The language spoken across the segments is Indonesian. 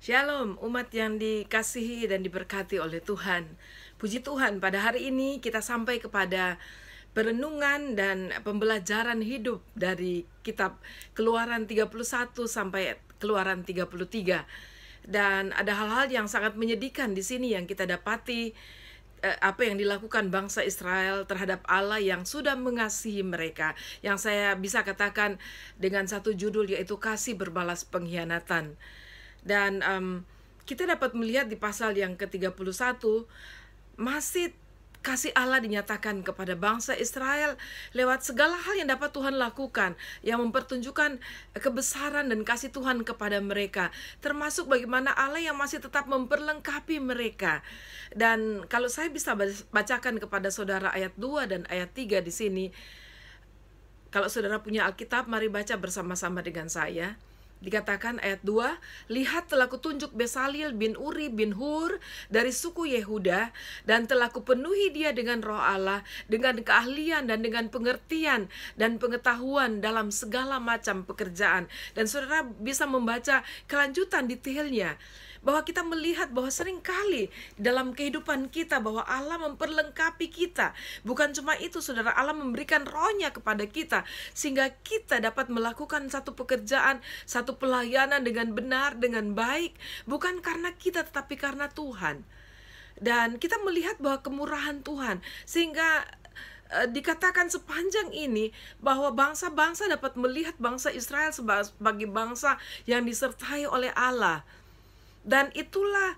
Shalom, umat yang dikasihi dan diberkati oleh Tuhan. Puji Tuhan, pada hari ini kita sampai kepada perenungan dan pembelajaran hidup dari kitab Keluaran 31 sampai Keluaran 33. Dan ada hal-hal yang sangat menyedihkan di sini yang kita dapati, apa yang dilakukan bangsa Israel terhadap Allah yang sudah mengasihi mereka, yang saya bisa katakan dengan satu judul, yaitu kasih berbalas pengkhianatan. Dan kita dapat melihat di pasal yang ke-31, masih kasih Allah dinyatakan kepada bangsa Israel lewat segala hal yang dapat Tuhan lakukan, yang mempertunjukkan kebesaran dan kasih Tuhan kepada mereka, termasuk bagaimana Allah yang masih tetap memperlengkapi mereka. Dan kalau saya bisa bacakan kepada saudara ayat 2 dan ayat 3 di sini. Kalau saudara punya Alkitab, mari baca bersama-sama dengan saya. Dikatakan ayat 2, lihat telah kutunjuk Besalil bin Uri bin Hur dari suku Yehuda, dan telah kupenuhi dia dengan roh Allah, dengan keahlian dan dengan pengertian dan pengetahuan dalam segala macam pekerjaan. Dan saudara bisa membaca kelanjutan detailnya, bahwa kita melihat bahwa seringkali dalam kehidupan kita bahwa Allah memperlengkapi kita. Bukan cuma itu, saudara, Allah memberikan rohnya kepada kita sehingga kita dapat melakukan satu pekerjaan, satu pelayanan dengan benar, dengan baik, bukan karena kita tetapi karena Tuhan. Dan kita melihat bahwa kemurahan Tuhan, sehingga dikatakan sepanjang ini bahwa bangsa-bangsa dapat melihat bangsa Israel sebagai bangsa yang disertai oleh Allah. Dan itulah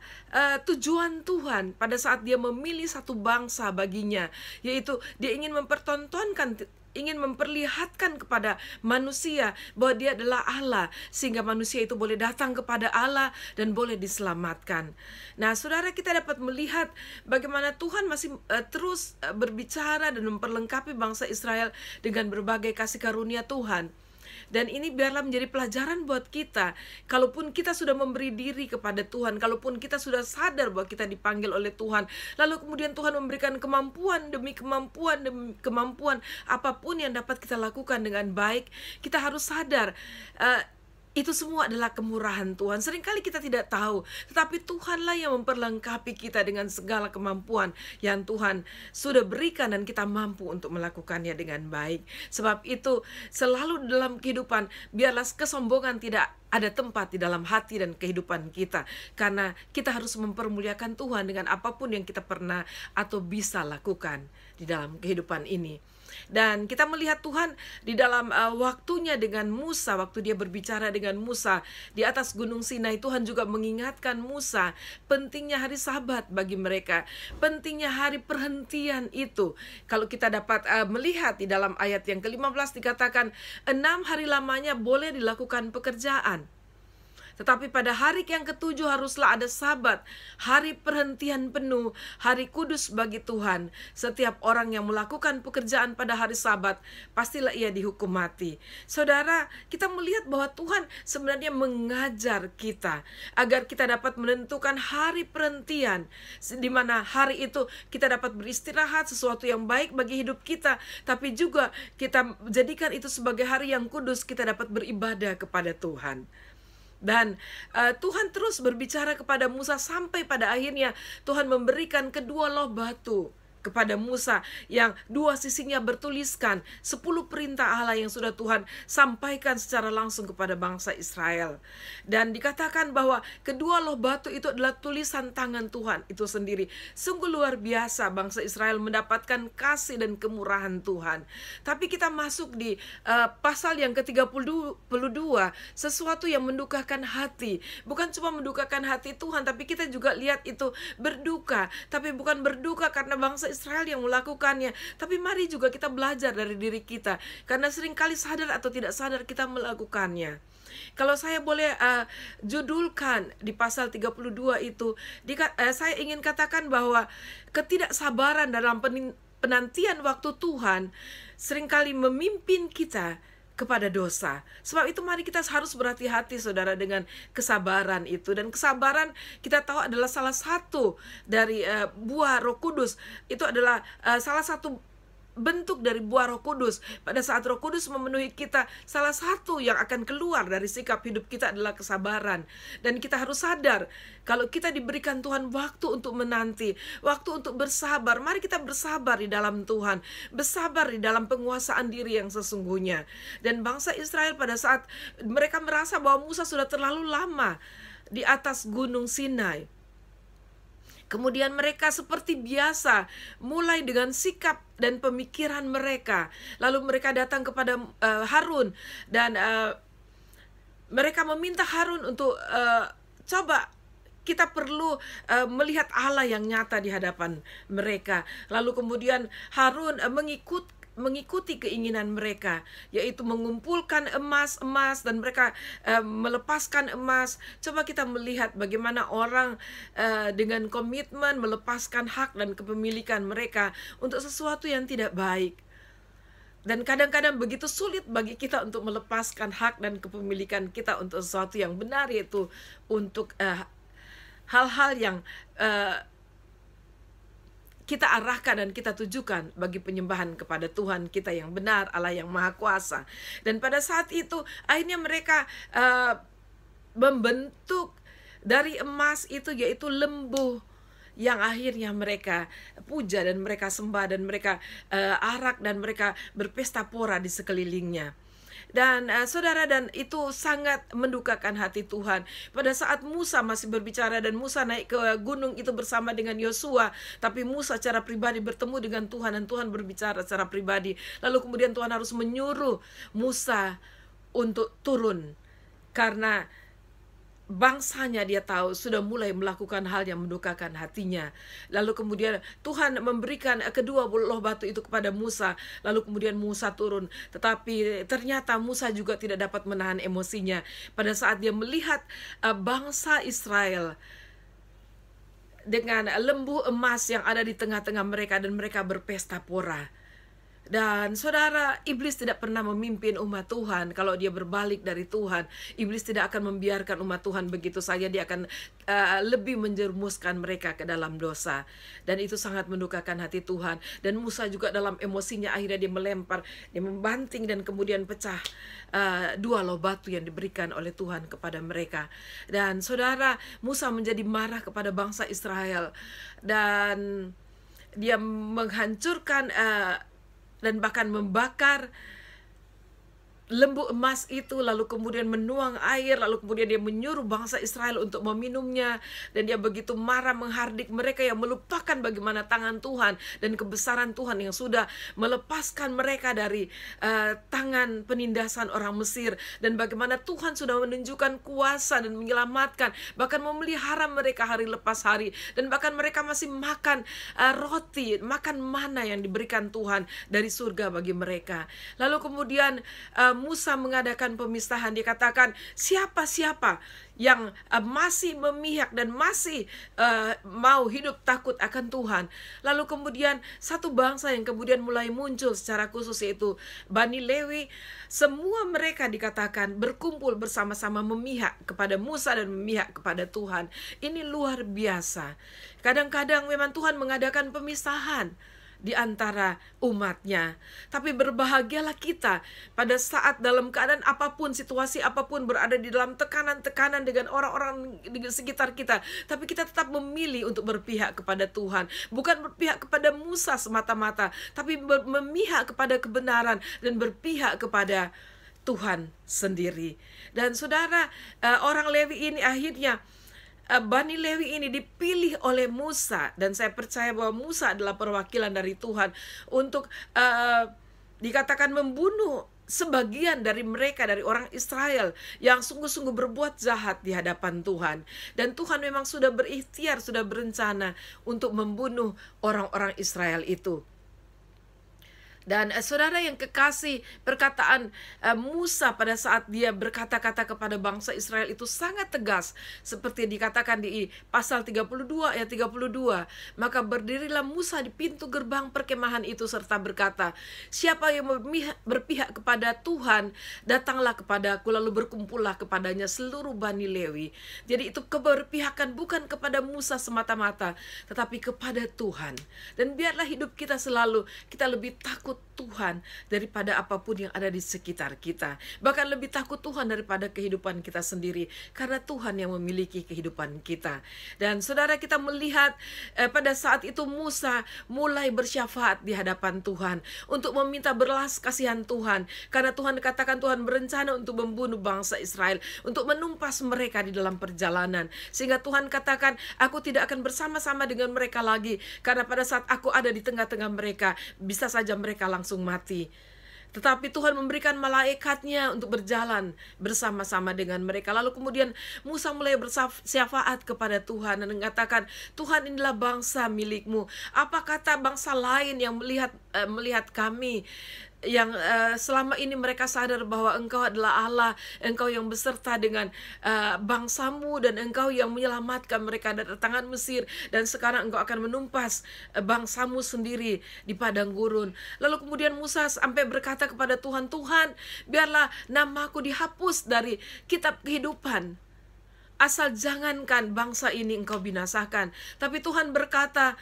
tujuan Tuhan pada saat dia memilih satu bangsa baginya, yaitu dia ingin mempertontonkan, ingin memperlihatkan kepada manusia bahwa dia adalah Allah, sehingga manusia itu boleh datang kepada Allah dan boleh diselamatkan. Nah, saudara, kita dapat melihat bagaimana Tuhan masih terus berbicara dan memperlengkapi bangsa Israel dengan berbagai kasih karunia Tuhan. Dan ini biarlah menjadi pelajaran buat kita. Kalaupun kita sudah memberi diri kepada Tuhan, kalaupun kita sudah sadar bahwa kita dipanggil oleh Tuhan, lalu kemudian Tuhan memberikan kemampuan demi kemampuan apapun yang dapat kita lakukan dengan baik, kita harus sadar itu semua adalah kemurahan Tuhan. Seringkali kita tidak tahu, tetapi Tuhanlah yang memperlengkapi kita dengan segala kemampuan yang Tuhan sudah berikan, dan kita mampu untuk melakukannya dengan baik. Sebab itu, selalu dalam kehidupan, biarlah kesombongan tidak ada tempat di dalam hati dan kehidupan kita, karena kita harus mempermuliakan Tuhan dengan apapun yang kita pernah atau bisa lakukan di dalam kehidupan ini. Dan kita melihat Tuhan di dalam waktunya dengan Musa, waktu dia berbicara dengan Musa di atas Gunung Sinai, Tuhan juga mengingatkan Musa pentingnya hari Sabat bagi mereka, pentingnya hari perhentian itu. Kalau kita dapat melihat di dalam ayat yang ke-15 dikatakan 6 hari lamanya boleh dilakukan pekerjaan, tetapi pada hari yang ke-7 haruslah ada Sabat, hari perhentian penuh, hari kudus bagi Tuhan. Setiap orang yang melakukan pekerjaan pada hari Sabat, pastilah ia dihukum mati. Saudara, kita melihat bahwa Tuhan sebenarnya mengajar kita agar kita dapat menentukan hari perhentian, di mana hari itu kita dapat beristirahat, sesuatu yang baik bagi hidup kita, tapi juga kita jadikan itu sebagai hari yang kudus, kita dapat beribadah kepada Tuhan. Dan Tuhan terus berbicara kepada Musa sampai pada akhirnya Tuhan memberikan kedua loh batu kepada Musa, yang dua sisinya bertuliskan 10 perintah Allah yang sudah Tuhan sampaikan secara langsung kepada bangsa Israel. Dan dikatakan bahwa kedua loh batu itu adalah tulisan tangan Tuhan itu sendiri. Sungguh luar biasa bangsa Israel mendapatkan kasih dan kemurahan Tuhan. Tapi kita masuk di pasal yang ke-32, sesuatu yang mendukakan hati. Bukan cuma mendukakan hati Tuhan, tapi kita juga lihat itu berduka. Tapi bukan berduka karena bangsa Israel yang melakukannya, tapi mari juga kita belajar dari diri kita, karena seringkali sadar atau tidak sadar kita melakukannya. Kalau saya boleh judulkan di pasal 32 itu, saya ingin katakan bahwa ketidaksabaran dalam penantian waktu Tuhan seringkali memimpin kita kepada dosa. Sebab itu mari kita harus berhati-hati, saudara, dengan kesabaran itu. Dan kesabaran kita tahu adalah salah satu dari buah Roh Kudus. Itu adalah salah satu bentuk dari buah Roh Kudus. Pada saat Roh Kudus memenuhi kita, salah satu yang akan keluar dari sikap hidup kita adalah kesabaran. Dan kita harus sadar, kalau kita diberikan Tuhan waktu untuk menanti, waktu untuk bersabar, mari kita bersabar di dalam Tuhan, bersabar di dalam penguasaan diri yang sesungguhnya. Dan bangsa Israel pada saat mereka merasa bahwa Musa sudah terlalu lama di atas gunung Sinai, kemudian mereka seperti biasa mulai dengan sikap dan pemikiran mereka. Lalu mereka datang kepada Harun dan mereka meminta Harun untuk coba kita perlu melihat Allah yang nyata di hadapan mereka. Lalu kemudian Harun mengikuti keinginan mereka, yaitu mengumpulkan emas dan mereka melepaskan emas. Coba kita melihat bagaimana orang dengan komitmen melepaskan hak dan kepemilikan mereka untuk sesuatu yang tidak baik. Dan kadang-kadang begitu sulit bagi kita untuk melepaskan hak dan kepemilikan kita untuk sesuatu yang benar, yaitu untuk hal-hal yang kita arahkan dan kita tujukan bagi penyembahan kepada Tuhan kita yang benar, Allah yang Maha Kuasa. Dan pada saat itu akhirnya mereka membentuk dari emas itu, yaitu lembu, yang akhirnya mereka puja dan mereka sembah dan mereka arak dan mereka berpesta pora di sekelilingnya. Dan saudara, dan itu sangat mendukakan hati Tuhan. Pada saat Musa masih berbicara dan Musa naik ke gunung itu bersama dengan Yosua, tapi Musa secara pribadi bertemu dengan Tuhan dan Tuhan berbicara secara pribadi. Lalu kemudian Tuhan harus menyuruh Musa untuk turun, karena bangsanya dia tahu sudah mulai melakukan hal yang mendukakan hatinya. Lalu kemudian Tuhan memberikan kedua loh batu itu kepada Musa. Lalu kemudian Musa turun. Tetapi ternyata Musa juga tidak dapat menahan emosinya pada saat dia melihat bangsa Israel dengan lembu emas yang ada di tengah-tengah mereka dan mereka berpesta pora. Dan saudara, iblis tidak pernah memimpin umat Tuhan kalau dia berbalik dari Tuhan. Iblis tidak akan membiarkan umat Tuhan begitu saja. Dia akan lebih menjerumuskan mereka ke dalam dosa. Dan itu sangat mendukakan hati Tuhan. Dan Musa juga dalam emosinya akhirnya dia melempar, dia membanting dan kemudian pecah dua loh batu yang diberikan oleh Tuhan kepada mereka. Dan saudara, Musa menjadi marah kepada bangsa Israel. Dan dia menghancurkan dan bahkan membakar lembu emas itu, lalu kemudian menuang air, lalu kemudian dia menyuruh bangsa Israel untuk meminumnya. Dan dia begitu marah menghardik mereka yang melupakan bagaimana tangan Tuhan dan kebesaran Tuhan yang sudah melepaskan mereka dari tangan penindasan orang Mesir, dan bagaimana Tuhan sudah menunjukkan kuasa dan menyelamatkan, bahkan memelihara mereka hari lepas hari, dan bahkan mereka masih makan roti, makan mana yang diberikan Tuhan dari surga bagi mereka. Lalu kemudian Musa mengadakan pemisahan. Dia katakan, siapa-siapa yang masih memihak dan masih mau hidup takut akan Tuhan. Lalu kemudian satu bangsa yang kemudian mulai muncul secara khusus, yaitu Bani Lewi. Semua mereka dikatakan berkumpul bersama-sama memihak kepada Musa dan memihak kepada Tuhan. Ini luar biasa. Kadang-kadang memang Tuhan mengadakan pemisahan di antara umatnya. Tapi berbahagialah kita pada saat dalam keadaan apapun, situasi apapun, berada di dalam tekanan-tekanan dengan orang-orang di sekitar kita, tapi kita tetap memilih untuk berpihak kepada Tuhan. Bukan berpihak kepada Musa semata-mata, tapi memihak kepada kebenaran dan berpihak kepada Tuhan sendiri. Dan saudara, orang Lewi ini akhirnya, Bani Lewi ini dipilih oleh Musa, dan saya percaya bahwa Musa adalah perwakilan dari Tuhan untuk dikatakan membunuh sebagian dari mereka, dari orang Israel yang sungguh-sungguh berbuat jahat di hadapan Tuhan. Dan Tuhan memang sudah berikhtiar, sudah berencana untuk membunuh orang-orang Israel itu. Dan saudara yang kekasih, perkataan Musa pada saat dia berkata-kata kepada bangsa Israel itu sangat tegas. Seperti dikatakan di pasal 32 ayat 32. Maka berdirilah Musa di pintu gerbang perkemahan itu serta berkata, siapa yang berpihak kepada Tuhan, datanglah kepadaku, lalu berkumpullah kepadanya seluruh Bani Lewi. Jadi itu keberpihakan bukan kepada Musa semata-mata, tetapi kepada Tuhan. Dan biarlah hidup kita selalu, kita lebih takut takut Tuhan daripada apapun yang ada di sekitar kita. Bahkan lebih takut Tuhan daripada kehidupan kita sendiri, karena Tuhan yang memiliki kehidupan kita. Dan saudara, kita melihat pada saat itu Musa mulai bersyafaat di hadapan Tuhan untuk meminta belas kasihan Tuhan, karena Tuhan katakan Tuhan berencana untuk membunuh bangsa Israel, untuk menumpas mereka di dalam perjalanan. Sehingga Tuhan katakan, aku tidak akan bersama-sama dengan mereka lagi, karena pada saat aku ada di tengah-tengah mereka, bisa saja mereka langsung mati. Tetapi Tuhan memberikan malaikatnya untuk berjalan bersama-sama dengan mereka. Lalu kemudian Musa mulai bersyafaat kepada Tuhan dan mengatakan, Tuhan, inilah bangsa milikmu. Apa kata bangsa lain yang melihat kami, yang selama ini mereka sadar bahwa Engkau adalah Allah, Engkau yang beserta dengan bangsamu, dan Engkau yang menyelamatkan mereka dari tangan Mesir, dan sekarang Engkau akan menumpas bangsamu sendiri di padang gurun. Lalu kemudian Musa sampai berkata kepada Tuhan, Tuhan, biarlah namaku dihapus dari kitab kehidupan, asal jangankan bangsa ini Engkau binasakan. Tapi Tuhan berkata,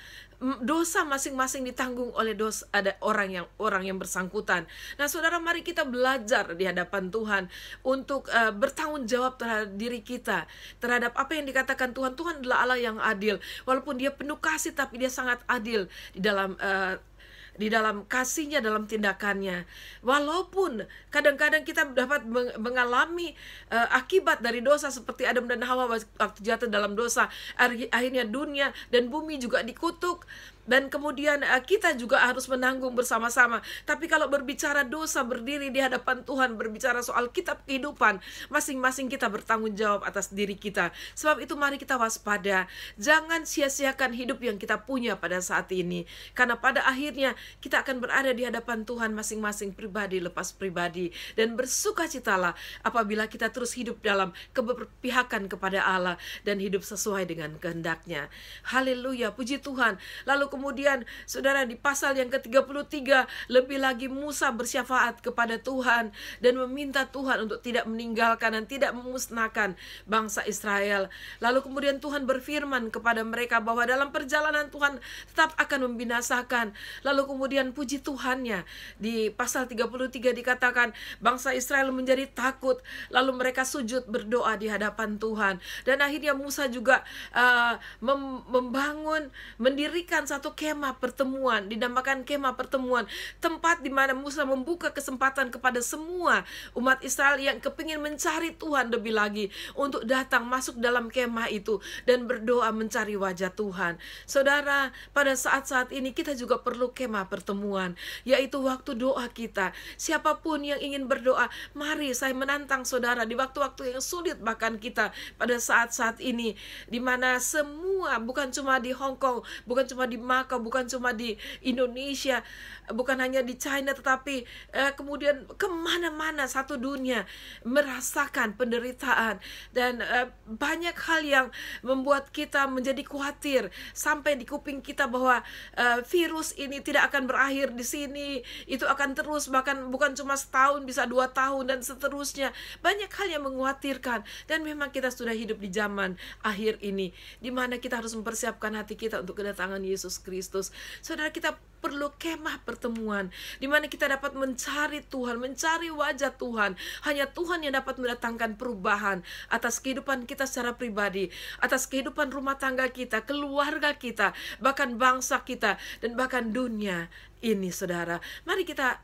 dosa masing-masing ditanggung oleh ada orang yang bersangkutan. Nah, saudara, mari kita belajar di hadapan Tuhan untuk bertanggung jawab terhadap diri kita, terhadap apa yang dikatakan Tuhan. Tuhan adalah Allah yang adil. Walaupun Dia penuh kasih, tapi Dia sangat adil di dalam kasihnya, dalam tindakannya. Walaupun kadang-kadang kita dapat mengalami akibat dari dosa, seperti Adam dan Hawa waktu jatuh dalam dosa, akhirnya dunia dan bumi juga dikutuk, dan kemudian kita juga harus menanggung bersama-sama. Tapi kalau berbicara dosa, berdiri di hadapan Tuhan, berbicara soal kitab kehidupan, masing-masing kita bertanggung jawab atas diri kita. Sebab itu mari kita waspada, jangan sia-siakan hidup yang kita punya pada saat ini, karena pada akhirnya kita akan berada di hadapan Tuhan masing-masing pribadi lepas pribadi. Dan bersukacitalah apabila kita terus hidup dalam keberpihakan kepada Allah dan hidup sesuai dengan kehendak-Nya. Haleluya, puji Tuhan. Lalu kemudian saudara, di pasal yang ke-33 lebih lagi Musa bersyafaat kepada Tuhan dan meminta Tuhan untuk tidak meninggalkan dan tidak memusnahkan bangsa Israel. Lalu kemudian Tuhan berfirman kepada mereka bahwa dalam perjalanan Tuhan tetap akan membinasakan. Lalu kemudian puji Tuhannya, di pasal 33 dikatakan bangsa Israel menjadi takut, lalu mereka sujud berdoa di hadapan Tuhan. Dan akhirnya Musa juga mendirikan satu kemah pertemuan, dinamakan kemah pertemuan, tempat di mana Musa membuka kesempatan kepada semua umat Israel yang kepingin mencari Tuhan lebih lagi untuk datang masuk dalam kemah itu dan berdoa mencari wajah Tuhan. Saudara, pada saat-saat ini kita juga perlu kemah pertemuan, yaitu waktu doa kita. Siapapun yang ingin berdoa, mari saya menantang saudara di waktu-waktu yang sulit, bahkan kita pada saat-saat ini, di mana semua, bukan cuma di Hong Kong, bukan cuma di Makau, bukan cuma di Indonesia, bukan hanya di China, tetapi kemudian kemana-mana satu dunia merasakan penderitaan, dan banyak hal yang membuat kita menjadi khawatir sampai di kuping kita bahwa virus ini tidak akan berakhir di sini, itu akan terus, bahkan bukan cuma setahun, bisa 2 tahun dan seterusnya. Banyak hal yang mengkhawatirkan, dan memang kita sudah hidup di zaman akhir ini, di mana kita harus mempersiapkan hati kita untuk kedatangan Yesus Kristus. Saudara, kita perlu kemah pertemuan di mana kita dapat mencari Tuhan, mencari wajah Tuhan. Hanya Tuhan yang dapat mendatangkan perubahan atas kehidupan kita secara pribadi, atas kehidupan rumah tangga kita, keluarga kita, bahkan bangsa kita, dan bahkan dunia ini. Saudara, mari kita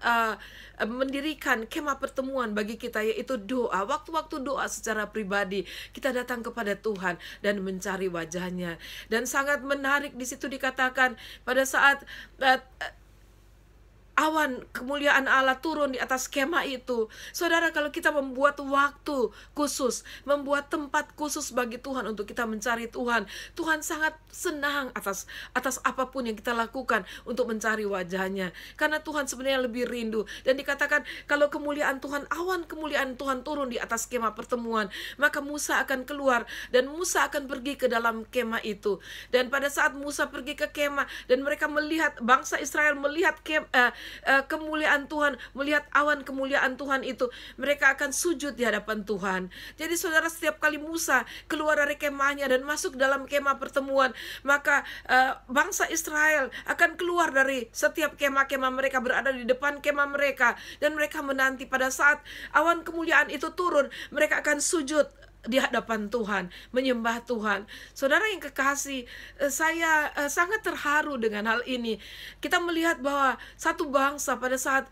mendirikan kemah pertemuan bagi kita, yaitu doa. Waktu-waktu doa secara pribadi kita datang kepada Tuhan dan mencari wajahnya. Dan sangat menarik di situ dikatakan pada saat awan kemuliaan Allah turun di atas kemah itu. Saudara, kalau kita membuat waktu khusus, membuat tempat khusus bagi Tuhan untuk kita mencari Tuhan, Tuhan sangat senang atas apapun yang kita lakukan untuk mencari wajahnya. Karena Tuhan sebenarnya lebih rindu. Dan dikatakan kalau kemuliaan Tuhan, awan kemuliaan Tuhan turun di atas kemah pertemuan, maka Musa akan keluar dan Musa akan pergi ke dalam kemah itu. Dan pada saat Musa pergi ke kemah dan mereka melihat, bangsa Israel melihat kemuliaan Tuhan, melihat awan kemuliaan Tuhan itu, mereka akan sujud di hadapan Tuhan. Jadi saudara, setiap kali Musa keluar dari kemahnya dan masuk dalam kemah pertemuan, maka bangsa Israel akan keluar dari setiap kemah-kemah mereka, berada di depan kemah mereka, dan mereka menanti pada saat awan kemuliaan itu turun, mereka akan sujud di hadapan Tuhan, menyembah Tuhan. Saudara yang kekasih, saya sangat terharu dengan hal ini. Kita melihat bahwa satu bangsa pada saat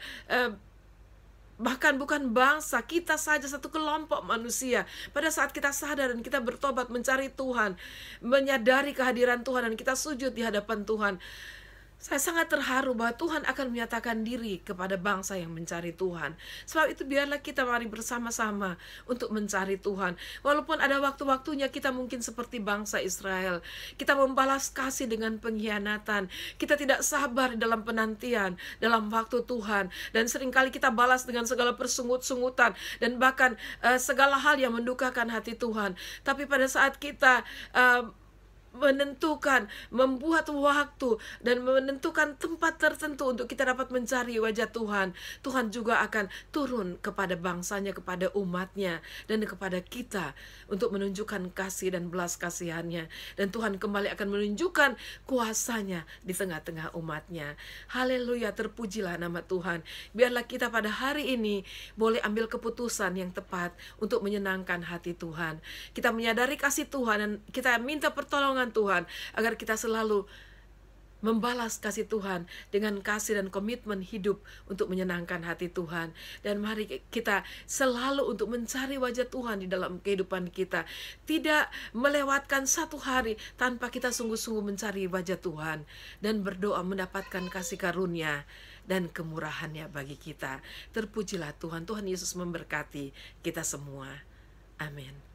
bahkan bukan bangsa, kita saja satu kelompok manusia, pada saat kita sadar dan kita bertobat mencari Tuhan, menyadari kehadiran Tuhan, dan kita sujud di hadapan Tuhan, saya sangat terharu bahwa Tuhan akan menyatakan diri kepada bangsa yang mencari Tuhan. Sebab itu biarlah kita mari bersama-sama untuk mencari Tuhan. Walaupun ada waktu-waktunya kita mungkin seperti bangsa Israel, kita membalas kasih dengan pengkhianatan, kita tidak sabar dalam penantian, dalam waktu Tuhan, dan seringkali kita balas dengan segala persungut-sungutan, dan bahkan segala hal yang mendukakan hati Tuhan. Tapi pada saat kita menentukan, membuat waktu dan menentukan tempat tertentu untuk kita dapat mencari wajah Tuhan, Tuhan juga akan turun kepada bangsanya, kepada umatnya, dan kepada kita untuk menunjukkan kasih dan belas kasihannya. Dan Tuhan kembali akan menunjukkan kuasanya di tengah-tengah umatnya. Haleluya, terpujilah nama Tuhan. Biarlah kita pada hari ini boleh ambil keputusan yang tepat untuk menyenangkan hati Tuhan. Kita menyadari kasih Tuhan dan kita minta pertolongan Tuhan agar kita selalu membalas kasih Tuhan dengan kasih dan komitmen hidup untuk menyenangkan hati Tuhan. Dan mari kita selalu untuk mencari wajah Tuhan di dalam kehidupan kita, tidak melewatkan satu hari tanpa kita sungguh-sungguh mencari wajah Tuhan dan berdoa mendapatkan kasih karunia dan kemurahannya bagi kita. Terpujilah Tuhan. Tuhan Yesus memberkati kita semua. Amin.